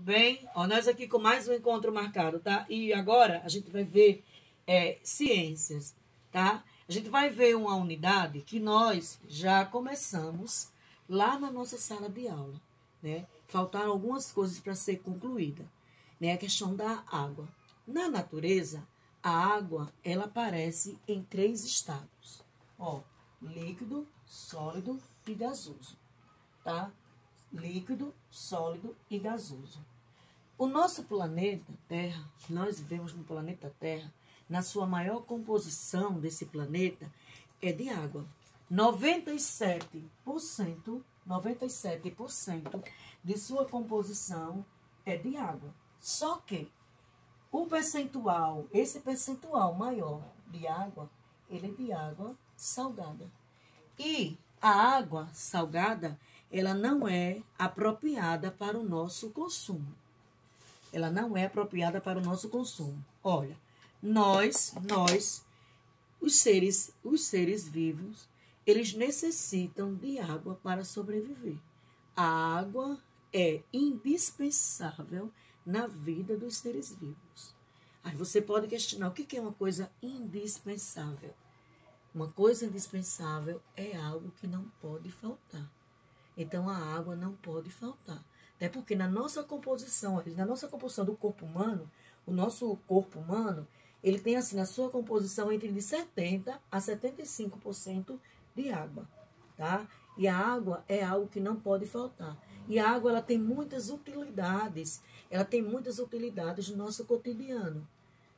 bem? Ó, nós aqui com mais um encontro marcado, tá? E agora a gente vai ver ciências, tá? A gente vai ver uma unidade que nós já começamos lá na nossa sala de aula, né? Faltaram algumas coisas para ser concluída, né? A questão da água. Na natureza, a água, ela aparece em 3 estados, ó, líquido, sólido e gasoso, tá? Líquido, sólido e gasoso. O nosso planeta Terra, nós vivemos no planeta Terra, na sua maior composição desse planeta é de água. 97% de sua composição é de água. Só que esse percentual maior de água, ele é de água salgada. E a água salgada, ela não é apropriada para o nosso consumo. Ela não é apropriada para o nosso consumo. Olha, nós, os seres vivos, eles necessitam de água para sobreviver. A água é indispensável na vida dos seres vivos. Aí você pode questionar, o que é uma coisa indispensável? Uma coisa indispensável é algo que não pode faltar. Então, a água não pode faltar. Até porque na nossa composição do corpo humano, o nosso corpo humano, ele tem assim, na sua composição entre de 70% a 75% de água, tá? E a água é algo que não pode faltar. E a água, ela tem muitas utilidades. Ela tem muitas utilidades no nosso cotidiano,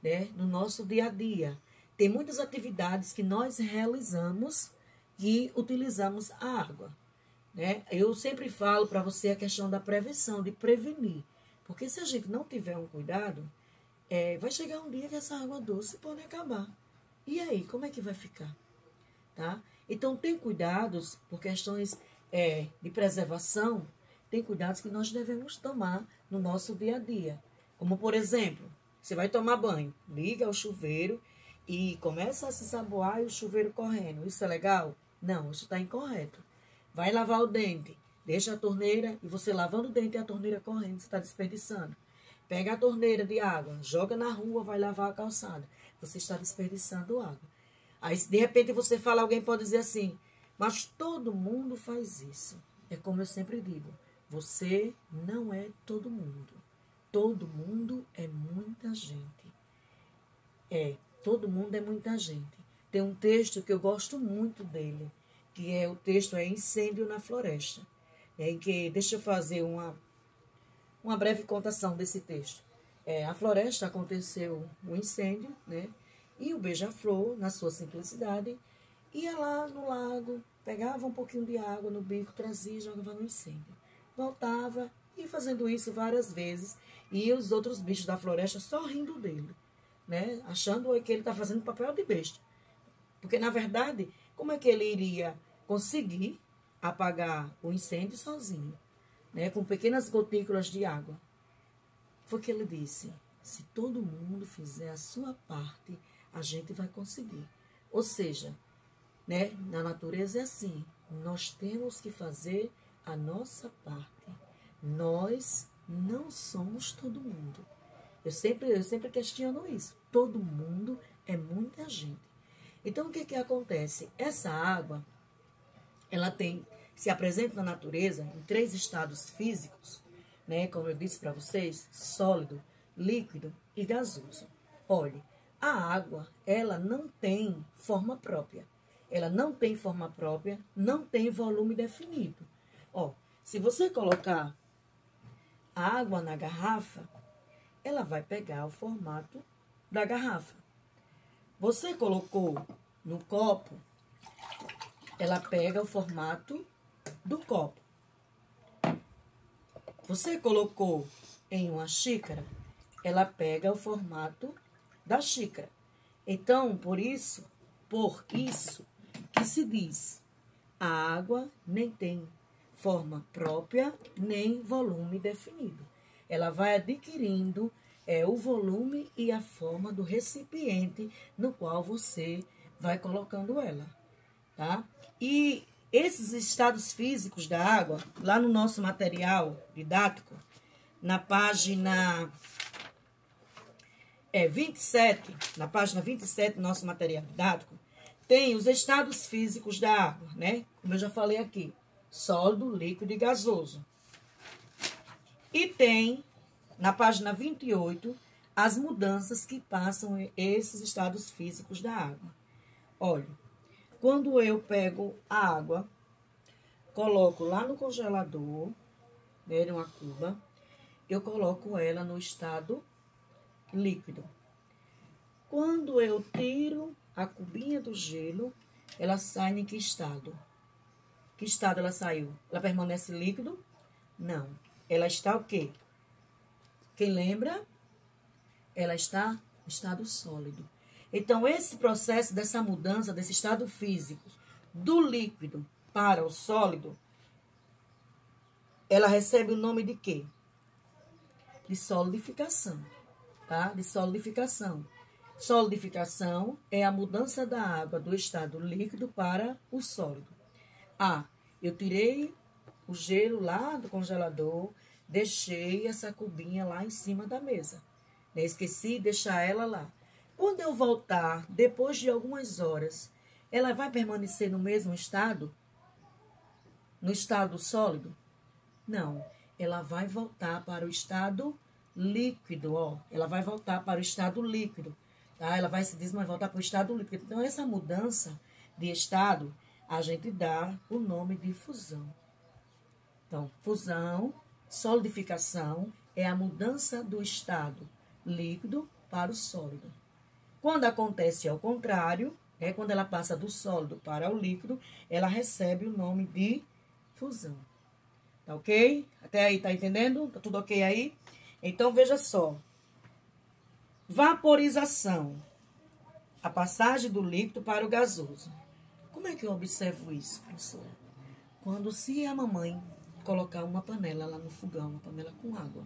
né? No nosso dia a dia. Tem muitas atividades que nós realizamos e utilizamos a água, né? Eu sempre falo para você a questão da prevenção, de prevenir. Porque se a gente não tiver um cuidado, vai chegar um dia que essa água doce pode acabar. E aí, como é que vai ficar? Tá? Então, tem cuidados por questões de preservação, tem cuidados que nós devemos tomar no nosso dia a dia. Como, por exemplo, você vai tomar banho, liga o chuveiro e começa a se saboar e o chuveiro correndo. Isso é legal? Não, isso está incorreto. Vai lavar o dente, deixa a torneira e você lavando o dente e a torneira correndo, você está desperdiçando. Pega a torneira de água, joga na rua, vai lavar a calçada. Você está desperdiçando água. Aí, de repente, você fala, alguém pode dizer assim, mas todo mundo faz isso. É como eu sempre digo, você não é todo mundo. Todo mundo é muita gente. Todo mundo é muita gente. Tem um texto que eu gosto muito dele, que o texto é Incêndio na Floresta. Em que, deixa eu fazer uma breve contação desse texto. A floresta aconteceu um incêndio, né? E o beija-flor, na sua simplicidade, ia lá no lago, pegava um pouquinho de água no bico, trazia e jogava no incêndio. Voltava e fazendo isso várias vezes, e os outros bichos da floresta só rindo dele, né? Achando que ele está fazendo papel de besta. Porque, na verdade, como é que ele iria conseguir apagar o incêndio sozinho, né, com pequenas gotículas de água? Foi o que ele disse, se todo mundo fizer a sua parte, a gente vai conseguir. Ou seja, né, na natureza é assim, nós temos que fazer a nossa parte. Nós não somos todo mundo. Eu sempre questiono isso. Todo mundo é muita gente. Então, o que acontece? Essa água, ela se apresenta na natureza em 3 estados físicos, né? Como eu disse para vocês, sólido, líquido e gasoso. Olhe, a água, ela não tem forma própria. Ela não tem forma própria, não tem volume definido. Ó, se você colocar a água na garrafa, ela vai pegar o formato da garrafa. Você colocou no copo, ela pega o formato do copo. Você colocou em uma xícara, ela pega o formato da xícara. Então, por isso que se diz, a água nem tem forma própria, nem volume definido. Ela vai adquirindo o volume e a forma do recipiente no qual você vai colocando ela, tá? E esses estados físicos da água, lá no nosso material didático, na página 27, na página 27 do nosso material didático, tem os estados físicos da água, né? Como eu já falei aqui, sólido, líquido e gasoso. E tem, na página 28, as mudanças que passam esses estados físicos da água. Olha, quando eu pego a água, coloco lá no congelador, né, numa cuba, eu coloco ela no estado líquido. Quando eu tiro a cubinha do gelo, ela sai em que estado? Que estado ela saiu? Ela permanece líquido? Não. Ela está o quê? Quem lembra? Ela está no estado sólido. Então, esse processo dessa mudança desse estado físico do líquido para o sólido, ela recebe o nome de quê? De solidificação, tá? De solidificação. Solidificação é a mudança da água do estado líquido para o sólido. Eu tirei o gelo lá do congelador, deixei essa cubinha lá em cima da mesa. Esqueci de deixar ela lá. Quando eu voltar, depois de algumas horas, ela vai permanecer no mesmo estado? No estado sólido? Não. Ela vai voltar para o estado líquido, ó. Ela vai voltar para o estado líquido, tá? Ela vai se voltar para o estado líquido. Então, essa mudança de estado, a gente dá o nome de fusão. Então, fusão, solidificação, é a mudança do estado líquido para o sólido. Quando acontece ao contrário, quando ela passa do sólido para o líquido, ela recebe o nome de fusão. Tá ok? Até aí, tá entendendo? Tá tudo ok aí? Então, veja só. Vaporização. A passagem do líquido para o gasoso. Como é que eu observo isso, professora? Quando se a mamãe colocar uma panela lá no fogão, uma panela com água,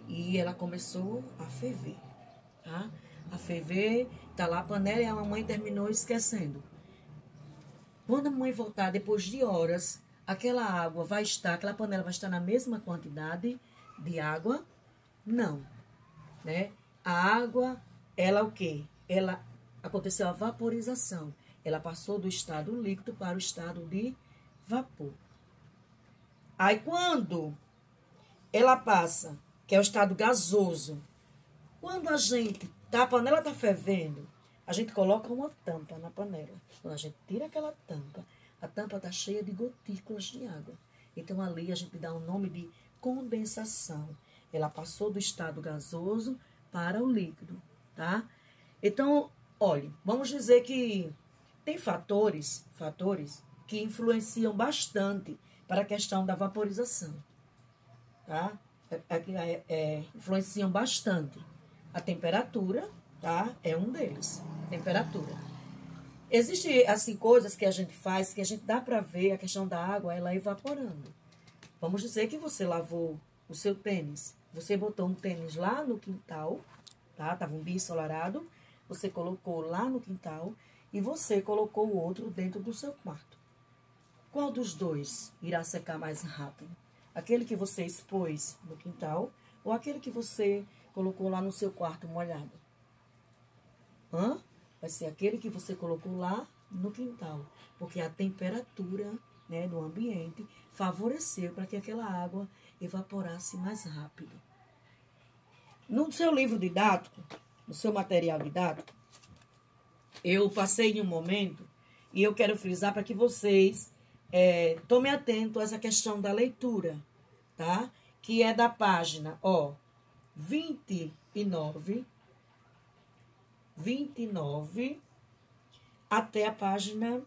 e ela começou a ferver, tá? A ferver, tá lá a panela e a mamãe terminou esquecendo. Quando a mamãe voltar, depois de horas, aquela panela vai estar na mesma quantidade de água? Não, né? A água, ela o quê? Ela aconteceu a vaporização. Ela passou do estado líquido para o estado de vapor. Aí, quando ela passa, que é o estado gasoso, quando a panela está fervendo, a gente coloca uma tampa na panela. Quando a gente tira aquela tampa, a tampa está cheia de gotículas de água. Então, ali a gente dá o nome de condensação. Ela passou do estado gasoso para o líquido, tá? Então, olha, vamos dizer que tem fatores que influenciam bastante para a questão da vaporização, tá? Influenciam bastante. A temperatura, tá? É um deles, a temperatura. Existem, assim, coisas que a gente faz que a gente dá para ver a questão da água, ela evaporando. Vamos dizer que você lavou o seu tênis. Você botou um tênis lá no quintal, tá? Tava um dia ensolarado. Você colocou lá no quintal e você colocou o outro dentro do seu quarto. Qual dos dois irá secar mais rápido? Aquele que você expôs no quintal ou aquele que você colocou lá no seu quarto molhado? Vai ser aquele que você colocou lá no quintal, porque a temperatura, né, do ambiente favoreceu para que aquela água evaporasse mais rápido. No seu livro didático, no seu material didático, eu passei em um momento e eu quero frisar para que vocês tomem atento a essa questão da leitura, tá? Que é da página, 29 até a página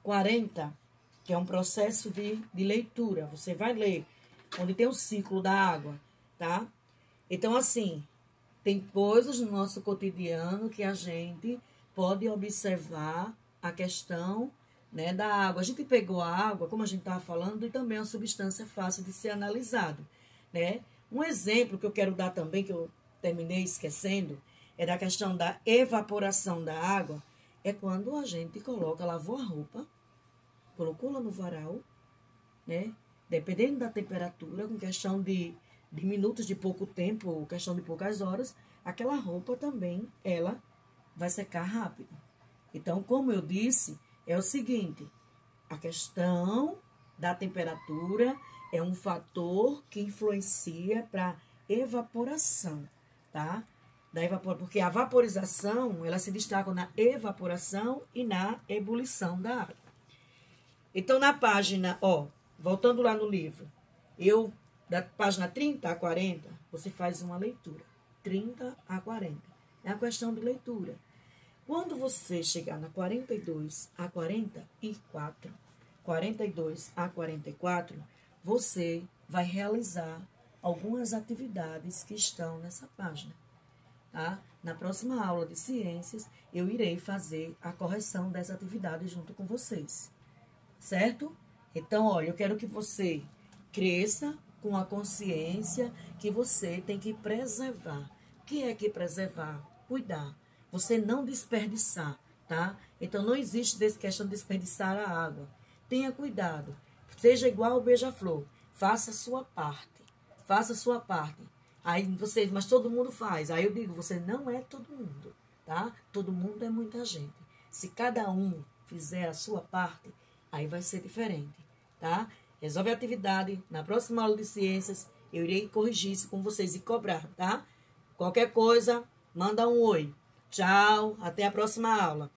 40, que é um processo de leitura. Você vai ler onde tem o ciclo da água, tá? Então, assim, tem coisas no nosso cotidiano que a gente pode observar a questão, né, da água. A gente pegou a água, como a gente estava falando, e também é uma substância fácil de ser analisado, né? Um exemplo que eu quero dar também, que eu terminei esquecendo, é da questão da evaporação da água. É quando a gente lavou a roupa, colocou lá no varal, né? dependendo da temperatura, com questão de minutos, de pouco tempo, ou questão de poucas horas, aquela roupa também, ela vai secar rápido. Então, como eu disse, é o seguinte, a questão da temperatura é um fator que influencia para evaporação, tá? Porque a vaporização, ela se destaca na evaporação e na ebulição da água. Então, na página, voltando lá no livro, da página 30 a 40, você faz uma leitura. 30 a 40. É a questão de leitura. Quando você chegar na 42 a 44, 42 a 44, você vai realizar algumas atividades que estão nessa página. Tá? Na próxima aula de ciências, eu irei fazer a correção dessa atividade junto com vocês. Certo? Então, olha, eu quero que você cresça com a consciência que você tem que preservar. O que é que preservar? Cuidar. Você não desperdiçar, tá? Então, não existe questão de desperdiçar a água. Tenha cuidado. Seja igual o beija-flor. Faça a sua parte. Faça a sua parte. Aí vocês, mas todo mundo faz. Aí eu digo, você não é todo mundo, tá? Todo mundo é muita gente. Se cada um fizer a sua parte, aí vai ser diferente, tá? Resolve a atividade. Na próxima aula de ciências, eu irei corrigir isso com vocês e cobrar, tá? Qualquer coisa, manda um oi. Tchau, até a próxima aula.